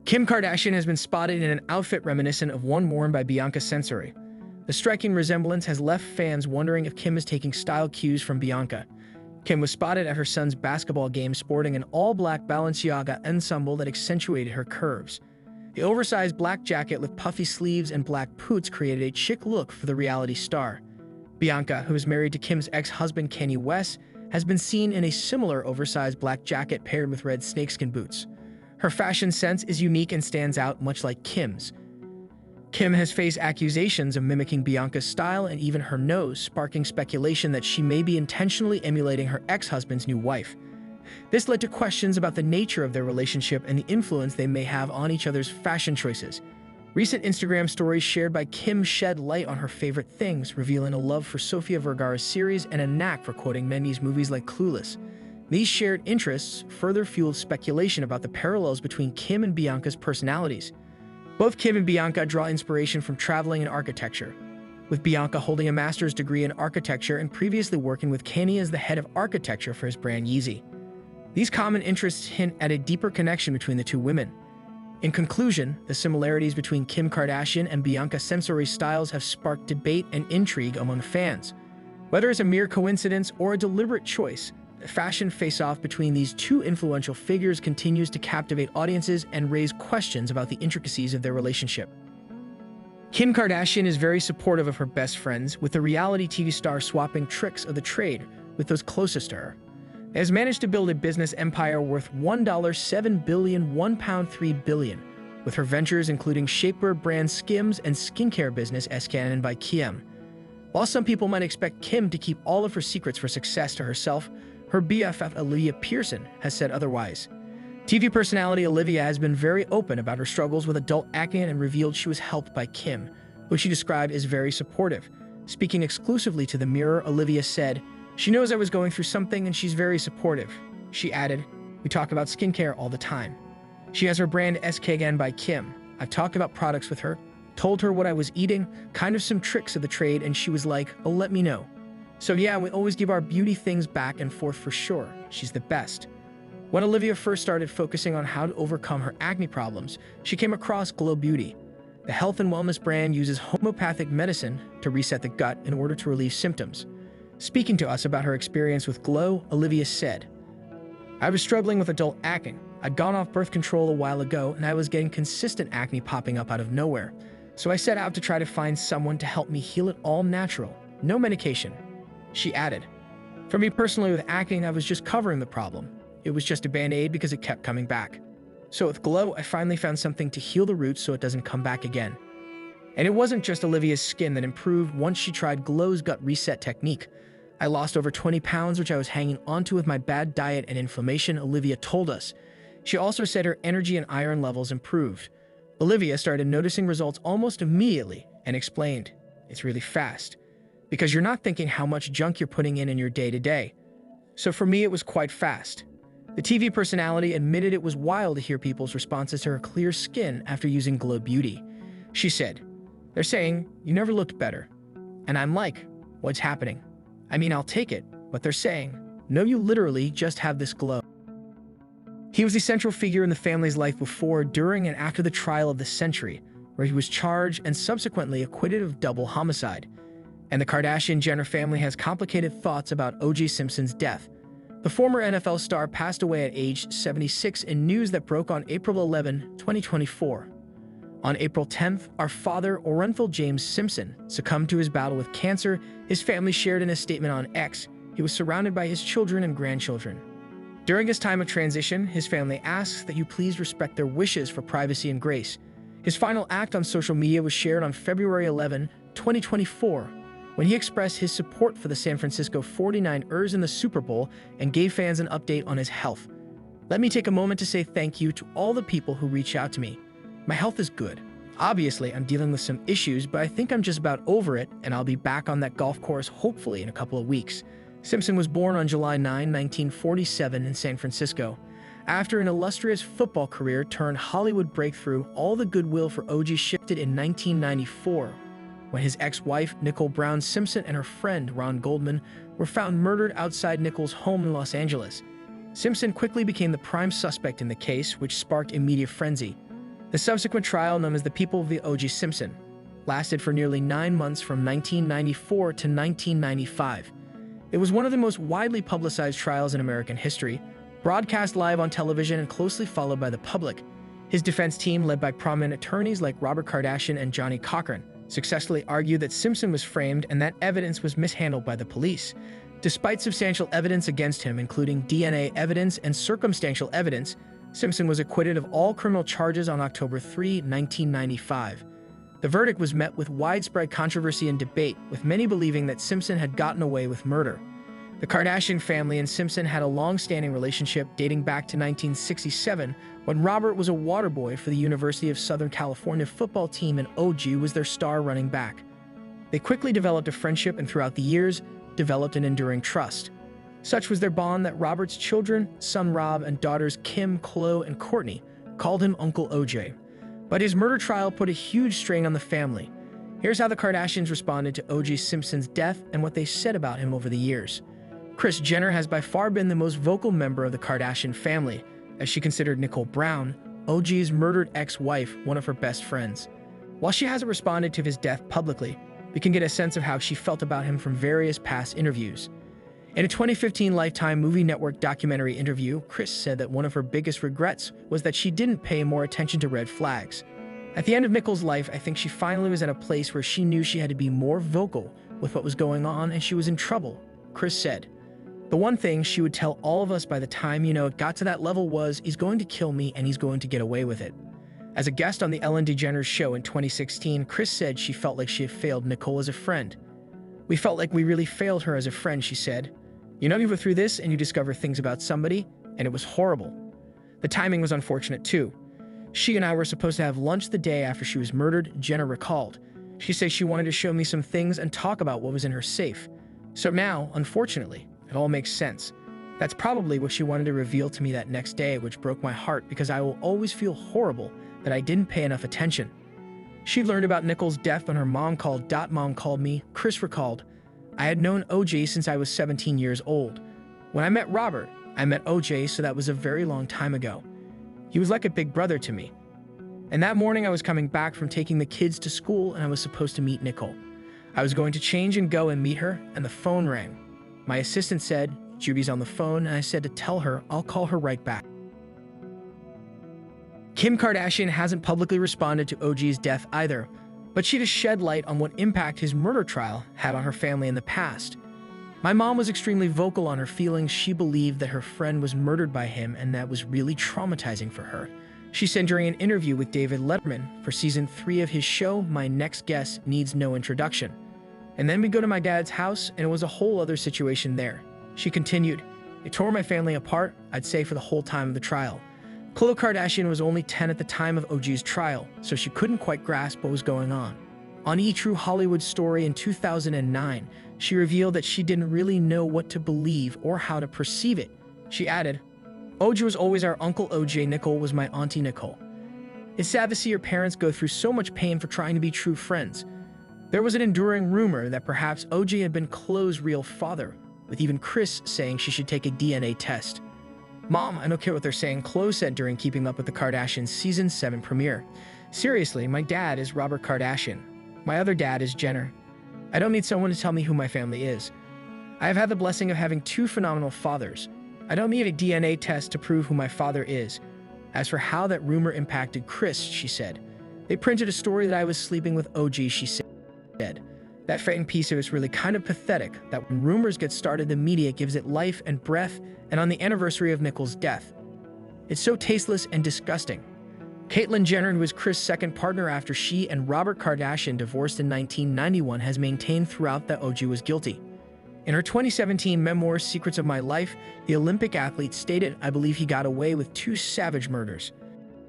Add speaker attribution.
Speaker 1: Kim Kardashian has been spotted in an outfit reminiscent of one worn by Bianca Censori. The striking resemblance has left fans wondering if Kim is taking style cues from Bianca. Kim was spotted at her son's basketball game sporting an all-black Balenciaga ensemble that accentuated her curves. The oversized black jacket with puffy sleeves and black boots created a chic look for the reality star. Bianca, who is married to Kim's ex-husband Kanye West, has been seen in a similar oversized black jacket paired with red snakeskin boots. Her fashion sense is unique and stands out much like Kim's. Kim has faced accusations of mimicking Bianca's style and even her nose, sparking speculation that she may be intentionally emulating her ex-husband's new wife. This led to questions about the nature of their relationship and the influence they may have on each other's fashion choices. Recent Instagram stories shared by Kim shed light on her favorite things, revealing a love for Sofia Vergara's series and a knack for quoting Mendy's movies like Clueless. These shared interests further fueled speculation about the parallels between Kim and Bianca's personalities. Both Kim and Bianca draw inspiration from traveling and architecture, with Bianca holding a master's degree in architecture and previously working with Kanye as the head of architecture for his brand Yeezy. These common interests hint at a deeper connection between the two women. In conclusion, the similarities between Kim Kardashian and Bianca Censori's styles have sparked debate and intrigue among fans. Whether it's a mere coincidence or a deliberate choice, the fashion face-off between these two influential figures continues to captivate audiences and raise questions about the intricacies of their relationship. Kim Kardashian is very supportive of her best friends, with the reality TV star swapping tricks of the trade with those closest to her. She has managed to build a business empire worth $1.7 billion, £3 billion, with her ventures including shapewear brand Skims and skincare business STARLAND by Kim. While some people might expect Kim to keep all of her secrets for success to herself, her BFF Olivia Pearson has said otherwise. TV personality Olivia has been very open about her struggles with adult acne and revealed she was helped by Kim, who she described as very supportive. Speaking exclusively to The Mirror, Olivia said, "She knows I was going through something and she's very supportive." She added, "We talk about skincare all the time. She has her brand SKN by Kim. I've talked about products with her, told her what I was eating, kind of some tricks of the trade, and she was like, oh, let me know. So yeah, we always give our beauty things back and forth for sure. She's the best." When Olivia first started focusing on how to overcome her acne problems, she came across Glow Beauty. The health and wellness brand uses homeopathic medicine to reset the gut in order to relieve symptoms. Speaking to us about her experience with Glow, Olivia said, "I was struggling with adult acne. I'd gone off birth control a while ago and I was getting consistent acne popping up out of nowhere. So I set out to try to find someone to help me heal it all natural, no medication." She added, "For me personally with acne, I was just covering the problem. It was just a band-aid because it kept coming back. So with Glow, I finally found something to heal the roots so it doesn't come back again." And it wasn't just Olivia's skin that improved once she tried Glow's gut reset technique. "I lost over 20 pounds, which I was hanging onto with my bad diet and inflammation," Olivia told us. She also said her energy and iron levels improved. Olivia started noticing results almost immediately and explained, "It's really fast, because you're not thinking how much junk you're putting in your day-to-day. So for me, it was quite fast." The TV personality admitted it was wild to hear people's responses to her clear skin after using Glow Beauty. She said, "They're saying, 'You never looked better.' And I'm like, what's happening? I mean, I'll take it, but they're saying, 'No, you literally just have this glow.'" He was a central figure in the family's life before, during, and after the trial of the century, where he was charged and subsequently acquitted of double homicide. And the Kardashian-Jenner family has complicated thoughts about O.J. Simpson's death. The former NFL star passed away at age 76 in news that broke on April 11, 2024. On April 10th, our father, Orenthal James Simpson, succumbed to his battle with cancer. His family shared in a statement on X. He was surrounded by his children and grandchildren. During his time of transition, his family asks that you please respect their wishes for privacy and grace. His final act on social media was shared on February 11, 2024, when he expressed his support for the San Francisco 49ers in the Super Bowl and gave fans an update on his health. "Let me take a moment to say thank you to all the people who reach out to me. My health is good. Obviously, I'm dealing with some issues, but I think I'm just about over it, and I'll be back on that golf course hopefully in a couple of weeks." Simpson was born on July 9, 1947 in San Francisco. After an illustrious football career turned Hollywood breakthrough, all the goodwill for OG shifted in 1994, when his ex-wife, Nicole Brown Simpson, and her friend, Ron Goldman, were found murdered outside Nicole's home in Los Angeles. Simpson quickly became the prime suspect in the case, which sparked a media frenzy. The subsequent trial, known as the People v. O.J. Simpson, lasted for nearly 9 months from 1994 to 1995. It was one of the most widely publicized trials in American history, broadcast live on television and closely followed by the public. His defense team, led by prominent attorneys like Robert Kardashian and Johnny Cochran, successfully argued that Simpson was framed and that evidence was mishandled by the police. Despite substantial evidence against him, including DNA evidence and circumstantial evidence, Simpson was acquitted of all criminal charges on October 3, 1995. The verdict was met with widespread controversy and debate, with many believing that Simpson had gotten away with murder. The Kardashian family and Simpson had a long-standing relationship dating back to 1967, when Robert was a water boy for the University of Southern California football team and OG was their star running back. They quickly developed a friendship and throughout the years, developed an enduring trust. Such was their bond that Robert's children, son Rob and daughters Kim, Khloe, and Courtney, called him Uncle OJ. But his murder trial put a huge strain on the family. Here's how the Kardashians responded to O.J. Simpson's death and what they said about him over the years. Kris Jenner has by far been the most vocal member of the Kardashian family, as she considered Nicole Brown, O.J.'s murdered ex-wife, one of her best friends. While she hasn't responded to his death publicly, we can get a sense of how she felt about him from various past interviews. In a 2015 Lifetime Movie Network documentary interview, Kris said that one of her biggest regrets was that she didn't pay more attention to red flags. At the end of Nicole's life, I think she finally was at a place where she knew she had to be more vocal with what was going on and she was in trouble, Kris said. The one thing she would tell all of us by the time, it got to that level was, he's going to kill me and he's going to get away with it. As a guest on the Ellen DeGeneres show in 2016, Kris said she felt like she had failed Nicole as a friend. We felt like we really failed her as a friend, she said. You go through this and you discover things about somebody, and it was horrible. The timing was unfortunate too. She and I were supposed to have lunch the day after she was murdered, Jenner recalled. She said she wanted to show me some things and talk about what was in her safe. So now, unfortunately, it all makes sense. That's probably what she wanted to reveal to me that next day, which broke my heart because I will always feel horrible that I didn't pay enough attention. She learned about Nicole's death when her mom called. Mom called me, Kris recalled. I had known OJ since I was 17 years old. When I met Robert, I met OJ, so that was a very long time ago. He was like a big brother to me. And that morning I was coming back from taking the kids to school and I was supposed to meet Nicole. I was going to change and go and meet her, and the phone rang. My assistant said, Judy's on the phone, and I said to tell her I'll call her right back. Kim Kardashian hasn't publicly responded to OJ's death either, but she has shed light on what impact his murder trial had on her family in the past. My mom was extremely vocal on her feelings. She believed that her friend was murdered by him, and that was really traumatizing for her. She said during an interview with David Letterman for season 3 of his show, My Next Guest Needs No Introduction. And then we go to my dad's house, and it was a whole other situation there. She continued, it tore my family apart, I'd say for the whole time of the trial. Khloe Kardashian was only 10 at the time of OJ's trial, so she couldn't quite grasp what was going on. On E! True Hollywood Story in 2009, she revealed that she didn't really know what to believe or how to perceive it. She added, OJ was always our Uncle OJ, Nicole was my Auntie Nicole. It's sad to see your parents go through so much pain for trying to be true friends. There was an enduring rumor that perhaps OJ had been Khloe's real father, with even Kris saying she should take a DNA test. Mom, I don't care what they're saying, Khloe said during Keeping Up with the Kardashians Season 7 premiere. Seriously, my dad is Robert Kardashian. My other dad is Jenner. I don't need someone to tell me who my family is. I have had the blessing of having 2 phenomenal fathers. I don't need a DNA test to prove who my father is. As for how that rumor impacted Kris, she said, they printed a story that I was sleeping with OJ, she said. That frightened piece of it's really kind of pathetic that when rumors get started, the media gives it life and breath, and on the anniversary of Nicole's death. It's so tasteless and disgusting. Caitlyn Jenner, who was Kris' second partner after she and Robert Kardashian divorced in 1991, has maintained throughout that OJ was guilty. In her 2017 memoir, Secrets of My Life, the Olympic athlete stated, I believe he got away with 2 savage murders.